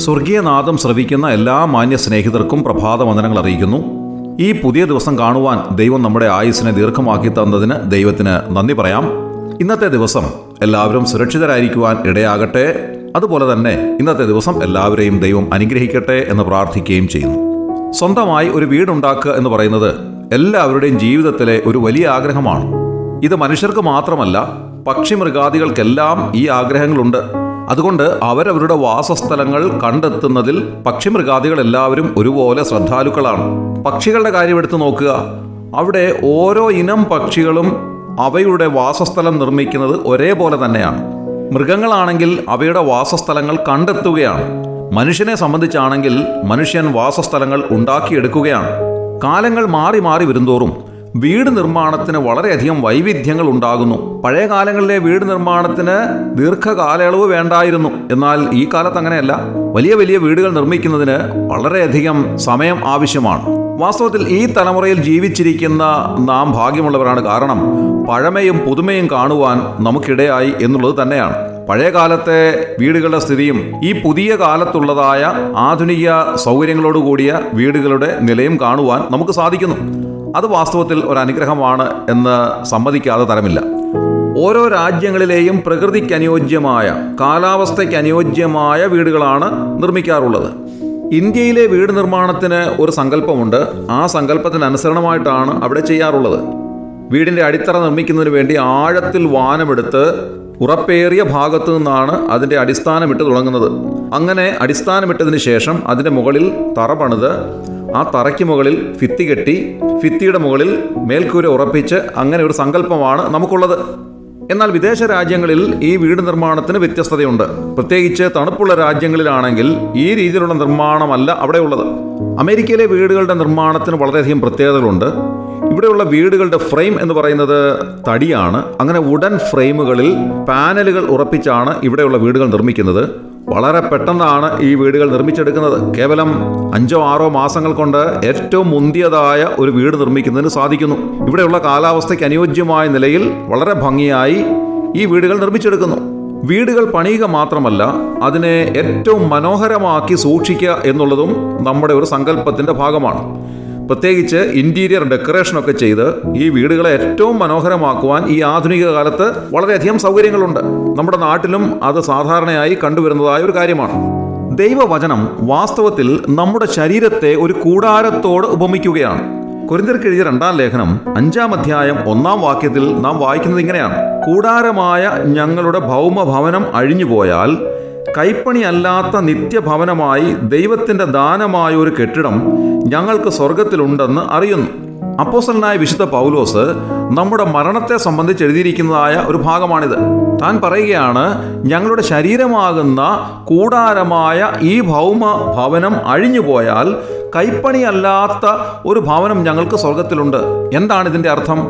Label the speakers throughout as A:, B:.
A: സ്വർഗീയനാദം ശ്രവിക്കുന്ന എല്ലാ മാന്യ സ്നേഹിതർക്കും പ്രഭാതവന്ദനങ്ങൾ അറിയിക്കുന്നു. ഈ പുതിയ ദിവസം കാണുവാൻ ദൈവം നമ്മുടെ ആയുസ്സിനെ ദീർഘമാക്കി തന്നതിന് ദൈവത്തിന് നന്ദി പറയാം. ഇന്നത്തെ ദിവസം എല്ലാവരും സുരക്ഷിതരായിരിക്കുവാൻ ഇടയാകട്ടെ. അതുപോലെ തന്നെ ഇന്നത്തെ ദിവസം എല്ലാവരെയും ദൈവം അനുഗ്രഹിക്കട്ടെ എന്ന് പ്രാർത്ഥിക്കുകയും ചെയ്യുന്നു. സ്വന്തമായി ഒരു വീടുണ്ടാക്കുക എന്ന് പറയുന്നത് എല്ലാവരുടെയും ജീവിതത്തിലെ ഒരു വലിയ ആഗ്രഹമാണ്. ഇത് മനുഷ്യർക്ക് മാത്രമല്ല, പക്ഷിമൃഗാദികൾക്കെല്ലാം ഈ ആഗ്രഹങ്ങളുണ്ട്. അതുകൊണ്ട് അവരവരുടെ വാസസ്ഥലങ്ങൾ കണ്ടെത്തുന്നതിൽ പക്ഷിമൃഗാദികൾ എല്ലാവരും ഒരുപോലെ ശ്രദ്ധാലുക്കളാണ്. പക്ഷികളുടെ കാര്യം എടുത്തു നോക്കുക. അവിടെ ഓരോ ഇനം പക്ഷികളും അവയുടെ വാസസ്ഥലം നിർമ്മിക്കുന്നത് ഒരേപോലെ തന്നെയാണ്. മൃഗങ്ങളാണെങ്കിൽ അവയുടെ വാസസ്ഥലങ്ങൾ കണ്ടെത്തുകയാണ്. മനുഷ്യനെ സംബന്ധിച്ചാണെങ്കിൽ മനുഷ്യൻ വാസസ്ഥലങ്ങൾ ഉണ്ടാക്കിയെടുക്കുകയാണ്. കാലങ്ങൾ മാറി മാറി വരുന്തോറും വീട് നിർമ്മാണത്തിന് വളരെയധികം വൈവിധ്യങ്ങൾ ഉണ്ടാകുന്നു. പഴയ കാലങ്ങളിലെ വീട് നിർമ്മാണത്തിന് ദീർഘകാലയളവ് വേണ്ടായിരുന്നു. എന്നാൽ ഈ കാലത്ത് അങ്ങനെയല്ല. വലിയ വലിയ വീടുകൾ നിർമ്മിക്കുന്നതിന് വളരെയധികം സമയം ആവശ്യമാണ്. വാസ്തവത്തിൽ ഈ തലമുറയിൽ ജീവിച്ചിരിക്കുന്ന നാം ഭാഗ്യമുള്ളവരാണ്. കാരണം പഴമയും പുതുമയും കാണുവാൻ നമുക്കിടയായി എന്നുള്ളത് തന്നെയാണ്. പഴയ കാലത്തെ വീടുകളുടെ സ്ഥിതിയും ഈ പുതിയ കാലത്തുള്ളതായ ആധുനിക സൗകര്യങ്ങളോടുകൂടിയ വീടുകളുടെ നിലയും കാണുവാൻ നമുക്ക് സാധിക്കുന്നു. അത് വാസ്തവത്തിൽ ഒരു അനുഗ്രഹമാണ് എന്ന് സമ്മതിക്കാതെ തരമില്ല. ഓരോ രാജ്യങ്ങളിലെയും പ്രകൃതിക്ക് അനുയോജ്യമായ, കാലാവസ്ഥയ്ക്ക് അനുയോജ്യമായ വീടുകളാണ് നിർമ്മിക്കാറുള്ളത്. ഇന്ത്യയിലെ വീട് നിർമ്മാണത്തിന് ഒരു സങ്കല്പമുണ്ട്. ആ സങ്കല്പത്തിനനുസരണമായിട്ടാണ് അവിടെ ചെയ്യാറുള്ളത്. വീടിൻ്റെ അടിത്തറ നിർമ്മിക്കുന്നതിന് വേണ്ടി ആഴത്തിൽ വാനമെടുത്ത് ഉറപ്പേറിയ ഭാഗത്തു നിന്നാണ് അതിൻ്റെ അടിസ്ഥാനമിട്ട് തുടങ്ങുന്നത്. അങ്ങനെ അടിസ്ഥാനമിട്ടതിന് ശേഷം അതിൻ്റെ മുകളിൽ തറ പണിത് ആ തറയ്ക്ക് മുകളിൽ ഭിത്തി കെട്ടി ഭിത്തിയുടെ മുകളിൽ മേൽക്കൂര ഉറപ്പിച്ച് അങ്ങനെ ഒരു സങ്കല്പമാണ് നമുക്കുള്ളത്. എന്നാൽ വിദേശ രാജ്യങ്ങളിൽ ഈ വീട് നിർമ്മാണത്തിന് വ്യത്യസ്തതയുണ്ട്. പ്രത്യേകിച്ച് തണുപ്പുള്ള രാജ്യങ്ങളിലാണെങ്കിൽ ഈ രീതിയിലുള്ള നിർമ്മാണമല്ല അവിടെയുള്ളത്. അമേരിക്കയിലെ വീടുകളുടെ നിർമ്മാണത്തിന് വളരെയധികം പ്രത്യേകതകളുണ്ട്. ഇവിടെയുള്ള വീടുകളുടെ ഫ്രെയിം എന്ന് പറയുന്നത് തടിയാണ്. അങ്ങനെ വുഡൻ ഫ്രെയിമുകളിൽ പാനലുകൾ ഉറപ്പിച്ചാണ് ഇവിടെയുള്ള വീടുകൾ നിർമ്മിക്കുന്നത്. വളരെ പെട്ടെന്നാണ് ഈ വീടുകൾ നിർമ്മിച്ചെടുക്കുന്നത്. കേവലം 5-6 മാസങ്ങൾ കൊണ്ട് ഏറ്റവും മുന്തിയതായ ഒരു വീട് നിർമ്മിക്കുന്നതിന് സാധിക്കുന്നു. ഇവിടെയുള്ള കാലാവസ്ഥയ്ക്ക് അനുയോജ്യമായ നിലയിൽ വളരെ ഭംഗിയായി ഈ വീടുകൾ നിർമ്മിച്ചെടുക്കുന്നു. വീടുകൾ പണിയുക മാത്രമല്ല, അതിനെ ഏറ്റവും മനോഹരമാക്കി സൂക്ഷിക്കുക എന്നുള്ളതും നമ്മുടെ ഒരു സങ്കല്പത്തിൻ്റെ ഭാഗമാണ്. പ്രത്യേകിച്ച് ഇൻറ്റീരിയർ ഡെക്കറേഷനൊക്കെ ചെയ്ത് ഈ വീടുകളെ ഏറ്റവും മനോഹരമാക്കുവാൻ ഈ ആധുനിക കാലത്ത് വളരെയധികം സൗകര്യങ്ങളുണ്ട്. നമ്മുടെ നാട്ടിലും അത് സാധാരണയായി കണ്ടുവരുന്നതായ ഒരു കാര്യമാണ്. ദൈവവചനം വാസ്തവത്തിൽ നമ്മുടെ ശരീരത്തെ ഒരു കൂടാരത്തോട് ഉപമിക്കുകയാണ്. കൊരിന്ത്യർക്ക് എഴുതിയ 2-ാം ലേഖനം 5-ാം അധ്യായം 1-ാം വാക്യത്തിൽ നാം വായിക്കുന്നത് ഇങ്ങനെയാണ്: കൂടാരമായ ഞങ്ങളുടെ ഭൗമഭവനം അഴിഞ്ഞുപോയാൽ കൈപ്പണിയല്ലാത്ത നിത്യഭവനമായി ദൈവത്തിൻ്റെ ദാനമായ ഒരു കെട്ടിടം ഞങ്ങൾക്ക് സ്വർഗത്തിലുണ്ടെന്ന് അറിയുന്നു. അപ്പോസ്തലനായ വിശുദ്ധ പൗലോസ് നമ്മുടെ മരണത്തെ സംബന്ധിച്ച് എഴുതിയിരിക്കുന്നതായ ഒരു ഭാഗമാണിത്. താൻ പറയുകയാണ്, ഞങ്ങളുടെ ശരീരമാകുന്ന കൂടാരമായ ഈ ഭൗമ ഭവനം അഴിഞ്ഞുപോയാൽ കൈപ്പണിയല്ലാത്ത ഒരു ഭവനം ഞങ്ങൾക്ക് സ്വർഗത്തിലുണ്ട്. എന്താണ് ഇതിൻ്റെ അർത്ഥം?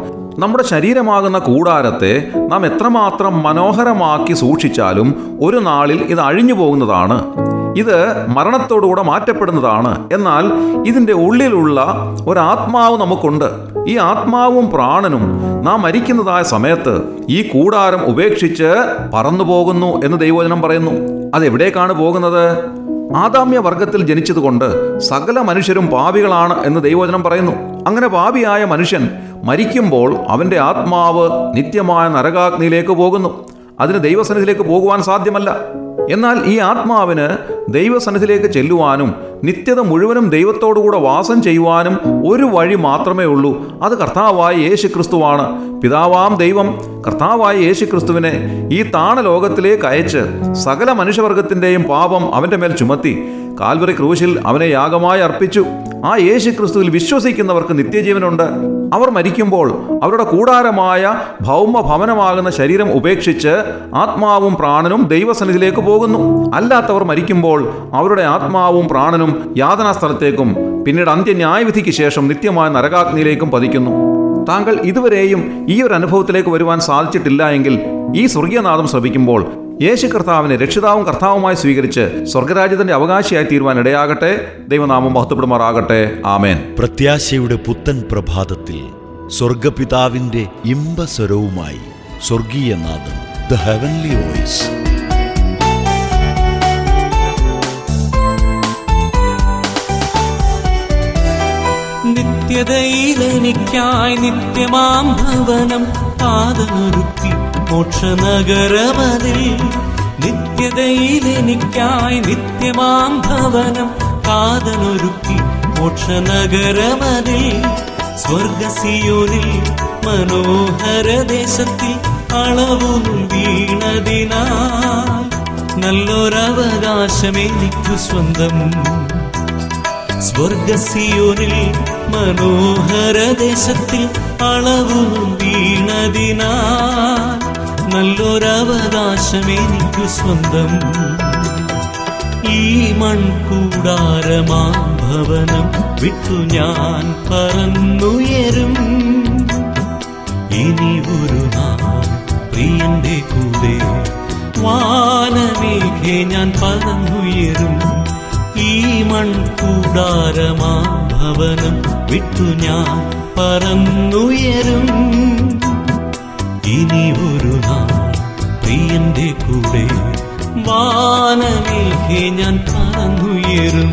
A: നമ്മുടെ ശരീരമാകുന്ന കൂടാരത്തെ നാം എത്രമാത്രം മനോഹരമാക്കി സൂക്ഷിച്ചാലും ഒരു നാളിൽ ഇത് അഴിഞ്ഞു പോകുന്നതാണ്. ഇത് മരണത്തോടുകൂടെ മാറ്റപ്പെടുന്നതാണ്. എന്നാൽ ഇതിൻ്റെ ഉള്ളിലുള്ള ഒരാത്മാവ് നമുക്കുണ്ട്. ഈ ആത്മാവും പ്രാണനും നാം മരിക്കുന്നതായ സമയത്ത് ഈ കൂടാരം ഉപേക്ഷിച്ച് പറന്നു പോകുന്നു എന്ന് ദൈവവചനം പറയുന്നു. അതെവിടേക്കാണ് പോകുന്നത്? ആദാമ്യ വർഗത്തിൽ ജനിച്ചതുകൊണ്ട് സകല മനുഷ്യരും പാപികളാണ് എന്ന് ദൈവവചനം പറയുന്നു. അങ്ങനെ പാപിയായ മനുഷ്യൻ മരിക്കുമ്പോൾ അവൻ്റെ ആത്മാവ് നിത്യമായ നരകാഗ്നിയിലേക്ക് പോകുന്നു. അതിന് ദൈവസന്നിധിയിലേക്ക് പോകുവാൻ സാധ്യമല്ല. എന്നാൽ ഈ ആത്മാവിന് ദൈവസന്നിധിയിലേക്ക് ചെല്ലുവാനും നിത്യത മുഴുവനും ദൈവത്തോടുകൂടെ വാസം ചെയ്യുവാനും ഒരു വഴി മാത്രമേ ഉള്ളൂ. അത് കർത്താവായ യേശുക്രിസ്തുവാണ്. പിതാവാം ദൈവം കർത്താവായ യേശുക്രിസ്തുവിനെ ഈ താണലോകത്തിലേക്ക് അയച്ച് സകല മനുഷ്യവർഗത്തിൻ്റെയും പാപം അവൻ്റെ മേൽ ചുമത്തി കാൽവറി ക്രൂശിൽ അവനെ യാഗമായി അർപ്പിച്ചു. ആ യേശുക്രിസ്തുവിൽ വിശ്വസിക്കുന്നവർക്ക് നിത്യജീവനുണ്ട്. അവർ മരിക്കുമ്പോൾ അവരുടെ കൂടാരമായ ഭൗമ ഭവനമാകുന്ന ശരീരം ഉപേക്ഷിച്ച് ആത്മാവും പ്രാണനും ദൈവസന്നിധിയിലേക്ക് പോകുന്നു. അല്ലാത്തവർ മരിക്കുമ്പോൾ അവരുടെ ആത്മാവും പ്രാണനും യാതനാ സ്ഥലത്തേക്കും പിന്നീട് അന്ത്യന്യായവിധിക്ക് ശേഷം നിത്യമായ നരകാഗ്നിയിലേക്കും പതിക്കുന്നു. താങ്കൾ ഇതുവരെയും ഈ ഒരു അനുഭവത്തിലേക്ക് വരുവാൻ സാധിച്ചിട്ടില്ല എങ്കിൽ ഈ സ്വർഗീയനാദം ശ്രവിക്കുമ്പോൾ യേശു കർത്താവിനെ രക്ഷിതാവും കർത്താവുമായി സ്വീകരിച്ച് സ്വർഗരാജ്യത്തിന്റെ അവകാശിയായി തീരുവാൻ ഇടയാകട്ടെ. ദൈവനാമം മഹത്വപ്പെടുമാറാകട്ടെ. ആമേൻ.
B: പ്രത്യാശയുടെ പുത്തൻ പ്രഭാതത്തിൽ സ്വർഗപിതാവിന്റെ ഇമ്പസ്വരവുമായി സ്വർഗീയനാദം, ദ ഹെവൻലി വോയിസ്.
C: നിത്യതയിലെനിക്കായി നിത്യമാം ഭവനം പാതമൊരുക്കി മോക്ഷനഗരമതിൽ. നിത്യതയിലെനിക്കായി നിത്യമാം ഭവനം പാതമൊരുക്കി മോക്ഷനഗരമതിൽ. സ്വർഗസിയോനിൽ മനോഹരദേശത്തിൽ അളവും വീണതിനാൽ നല്ലൊരവകാശമെനിക്കു സ്വന്തം. സ്വർഗസിയോനിൽ മനോഹരദേശത്തിൽ അളവും വീണതിനാൽ നല്ലൊരവകാശമെനിക്കു സ്വന്തം. ഈ മൺകൂടാരമാം ഭവനം വിട്ടു ഞാൻ പറന്നുയരും. ഇനി ഒരു നാൾ പ്രിയന്റെ കൂടെ വാനമേഘേ ഞാൻ പറന്നുയരും. ഈ മൺകൂടാരമാം ഭവനം വിട്ടു ഞാൻ പറന്നുയരും. ഇനി ഒരു നാൾ പ്രിയന്റെ കൂടെ വാനമേഘേ ഞാൻ പറന്നുയരും.